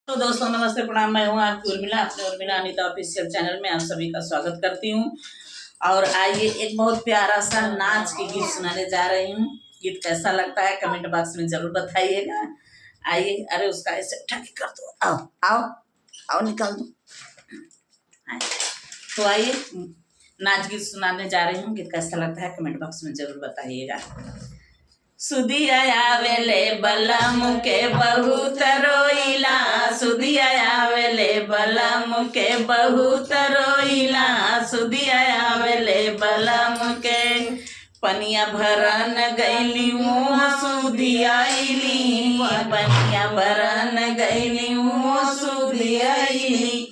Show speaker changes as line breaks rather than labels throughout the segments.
तो दोस्तों नमस्ते प्रणाम। मैं हूँ आपकी उर्मिला, अपने उर्मिला अनीता ऑफिशियल चैनल में आप सभी का स्वागत करती हूँ। और आइए एक बहुत प्यारा सा नाच के गीत सुनाने जा रही हूँ। गीत कैसा लगता है कमेंट बॉक्स में जरूर बताइएगा। आइए, अरे उसका ऐसे ठकी कर दो, आओ आओ आओ निकाल दो। तो आइए नाच गीत सुनाने जा रही हूँ। गीत कैसा लगता है कमेंट बॉक्स में जरूर बताइएगा। सुदिया आवेले बलम के बहुत रोइला, सुदिया आवेले बलम के बहुत रोइला, सुदिया आवेले बलम के पनिया भरन गईली मुँह सुदियाइली, पनिया भरन गईली मुँह सुदियाइली।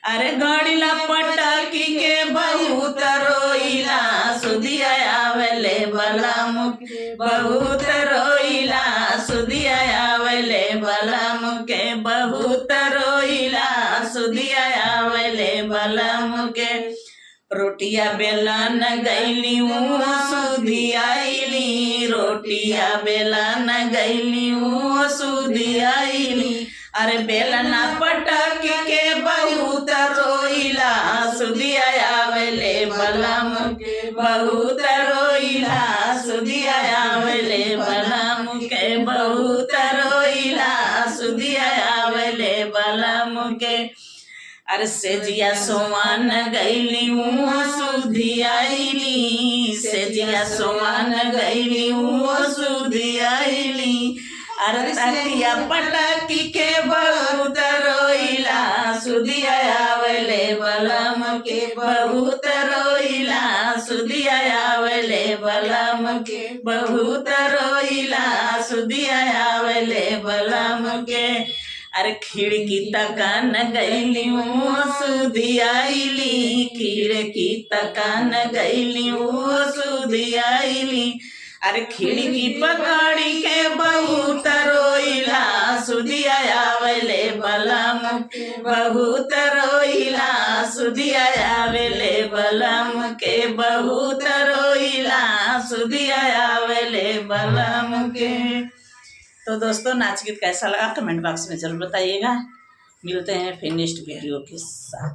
अरे गड़िला पटकी के बहुत रोइला, सुदिया आवेले बलम बहुत रोइला, सुदिया आवेले बलम के बहुत रोइला, सुदिया आवेले बलम के। रोटिया बेलन गईली सुधियाइली, रोटिया बेलन गईली सुधियाइली। अरे बेलना पटक के बहुत रोइला, सुदिया आवेले बलम के बहुत रोइला, सुदिया आवेले बलम के बहुत रोइला, सुदिया आवेले बलम के। अरे सेजिया सोमान गईली सुधियाइली, सेजिया सोमान गईली सुधियाइली। अरे तकिया पटकी के बहुत रोइला, सुदिया आवेले बलम के बहुत रोइला, सुदिया आवेले बलम के बहुत रोइला, सुदिया आवेले बलम के। अरे खिड़की तकन गईली सुधियाइली, खिड़की तकन गईली सुधियाइली। अरे खिड़की पकड़ी के बहुत रोइला, सुदिया आवेले बलम के बहुत रोइला, सुदिया आवेले बलम के बहुत रोइला, सुदिया आवेले बलम के। तो दोस्तों नाच गीत कैसा लगा कमेंट बॉक्स में जरूर बताइएगा। मिलते हैं फिर नेक्स्ट वीडियो के साथ।